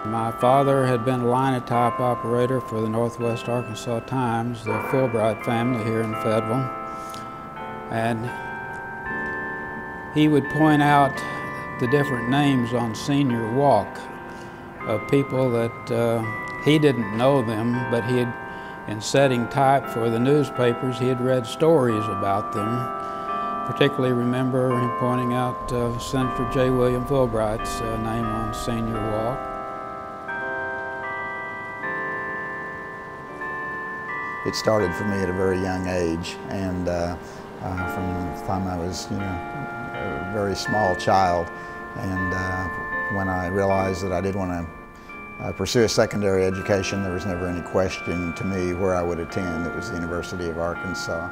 My father had been a linotype operator for the Northwest Arkansas Times, the Fulbright family here in Fayetteville. And he would point out the different names on Senior Walk of people that he didn't know them, but he had, in setting type for the newspapers, he had read stories about them. Particularly remember him pointing out Senator J. William Fulbright's name on Senior Walk. It started for me at a very young age, and from the time I was, a very small child, and when I realized that I did want to pursue a secondary education, there was never any question to me where I would attend. It was the University of Arkansas.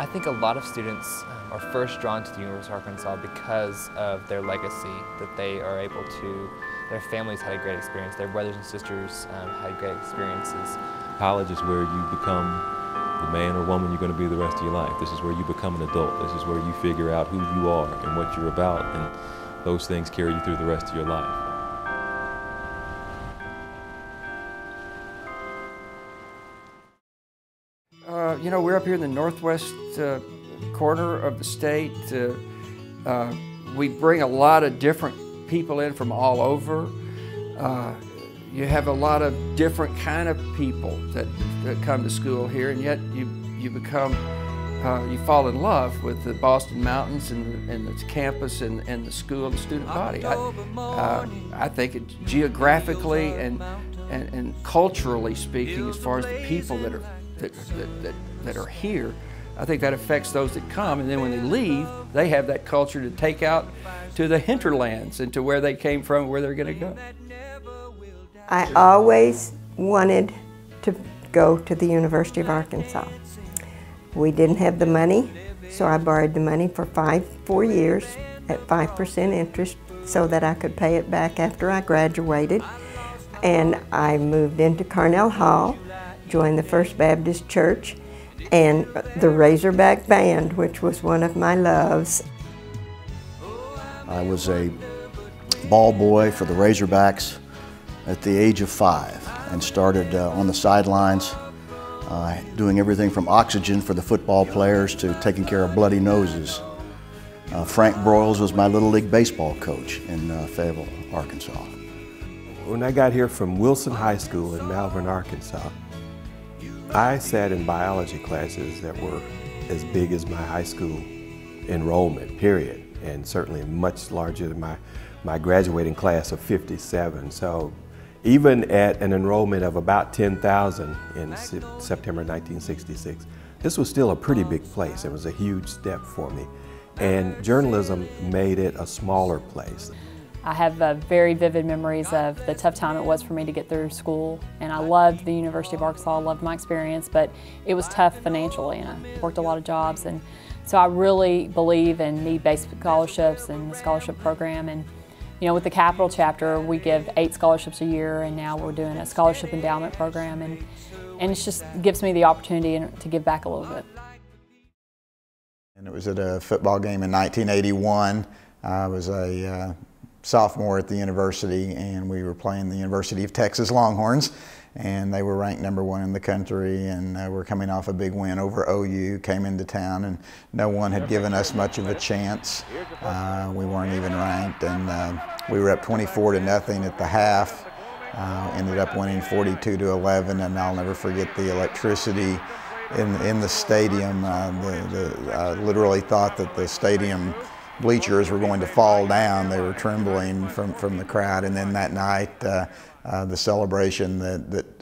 I think a lot of students are first drawn to the University of Arkansas because of their legacy, that they are able to, their families had a great experience, their brothers and sisters had great experiences. College is where you become the man or woman you're going to be the rest of your life. This is where you become an adult. This is where you figure out who you are and what you're about, and those things carry you through the rest of your life. We're up here in the northwest corner of the state. We bring a lot of different people in from all over. You have a lot of different kind of people that come to school here, and yet you become, you fall in love with the Boston Mountains and the campus and the school and the student body. I think it geographically and culturally speaking, as far as the people that are here, I think that affects those that come, and then when they leave, they have that culture to take out to the hinterlands and to where they came from, where they're going to go. I always wanted to go to the University of Arkansas. We didn't have the money, so I borrowed the money for 4 years at 5% interest so that I could pay it back after I graduated. And I moved into Carnell Hall, joined the First Baptist Church, and the Razorback Band, which was one of my loves. I was a ball boy for the Razorbacks at the age of 5 and started on the sidelines doing everything from oxygen for the football players to taking care of bloody noses. Frank Broyles was my Little League baseball coach in Fayetteville, Arkansas. When I got here from Wilson High School in Malvern, Arkansas, I sat in biology classes that were as big as my high school enrollment, period, and certainly much larger than my graduating class of 57. So even at an enrollment of about 10,000 in September 1966, this was still a pretty big place. It was a huge step for me. And journalism made it a smaller place. I have very vivid memories of the tough time it was for me to get through school, and I loved the University of Arkansas, loved my experience, but it was tough financially, and I worked a lot of jobs, and so I really believe in need-based scholarships and the scholarship program. And with the Capital chapter, we give 8 scholarships a year, and now we're doing a scholarship endowment program, and it just gives me the opportunity to give back a little bit. And it was at a football game in 1981. I was a sophomore at the university, and we were playing the University of Texas Longhorns, and they were ranked #1 in the country, and we're coming off a big win over OU, came into town, and no one had given us much of a chance. We weren't even ranked, and we were up 24-0 at the half, ended up winning 42-11, and I'll never forget the electricity in the stadium. I literally thought that the stadium bleachers were going to fall down. They were trembling from the crowd. And then that night, the celebration that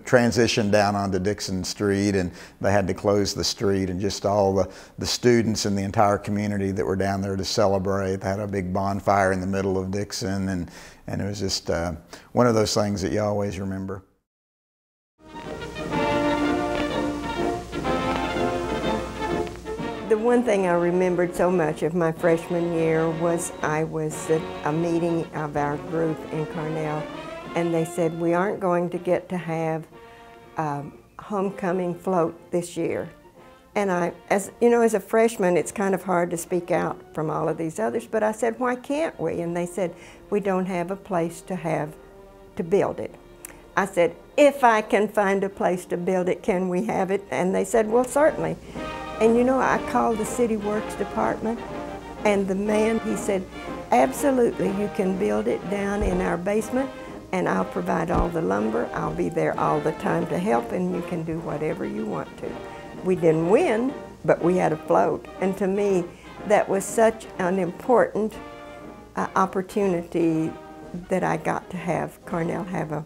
transitioned down onto Dixon Street, and they had to close the street, and just all the students and the entire community that were down there to celebrate. They had a big bonfire in the middle of Dixon, and it was just one of those things that you always remember. The one thing I remembered so much of my freshman year was I was at a meeting of our group in Carnell, and they said, we aren't going to get to have homecoming float this year. And as you know, as a freshman, it's kind of hard to speak out from all of these others, but I said, why can't we? And they said, we don't have a place to build it. I said, if I can find a place to build it, can we have it? And they said, well, certainly. And you know, I called the City Works Department, and the man, he said, absolutely, you can build it down in our basement, and I'll provide all the lumber. I'll be there all the time to help, and you can do whatever you want to. We didn't win, but we had a float. And to me, that was such an important opportunity that I got to have Cornell have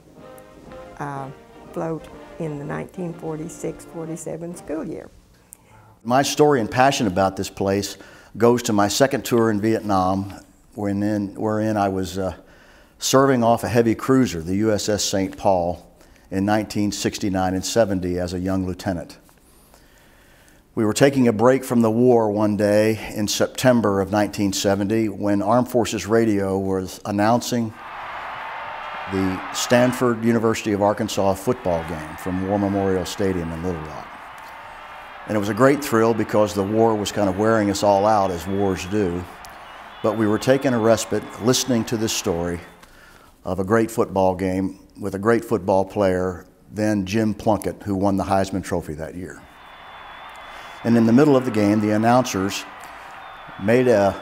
a float in the 1946-47 school year. My story and passion about this place goes to my second tour in Vietnam, wherein I was serving off a heavy cruiser, the USS St. Paul, in 1969 and 70 as a young lieutenant. We were taking a break from the war one day in September of 1970 when Armed Forces Radio was announcing the Stanford University of Arkansas football game from War Memorial Stadium in Little Rock. And it was a great thrill because the war was kind of wearing us all out, as wars do. But we were taking a respite listening to this story of a great football game with a great football player, then Jim Plunkett, who won the Heisman Trophy that year. And in the middle of the game, the announcers made a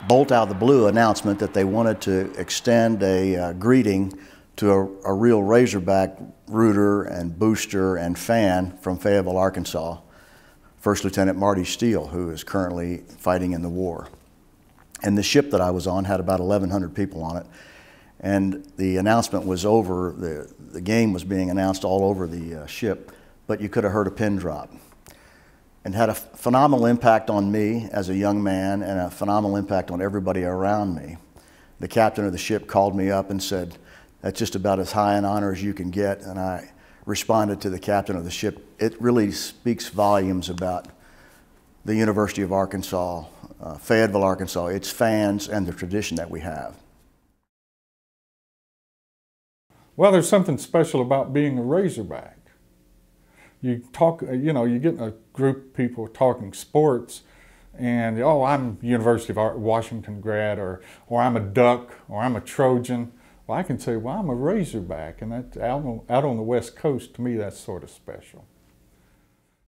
bolt out of the blue announcement that they wanted to extend a greeting to a real Razorback rooter and booster and fan from Fayetteville, Arkansas, First Lieutenant Marty Steele, who is currently fighting in the war. And the ship that I was on had about 1,100 people on it. And the announcement was over, the game was being announced all over the ship, but you could have heard a pin drop. And had a phenomenal impact on me as a young man and a phenomenal impact on everybody around me. The captain of the ship called me up and said, that's just about as high an honor as you can get. And I responded to the captain of the ship, it really speaks volumes about the University of Arkansas, Fayetteville, Arkansas, its fans and the tradition that we have. Well, there's something special about being a Razorback. You talk, you know, you get in a group of people talking sports and, oh, I'm University of Washington grad, or I'm a Duck, or I'm a Trojan. Well, I can say, well, I'm a Razorback, and that's out on the West Coast. To me, that's sort of special.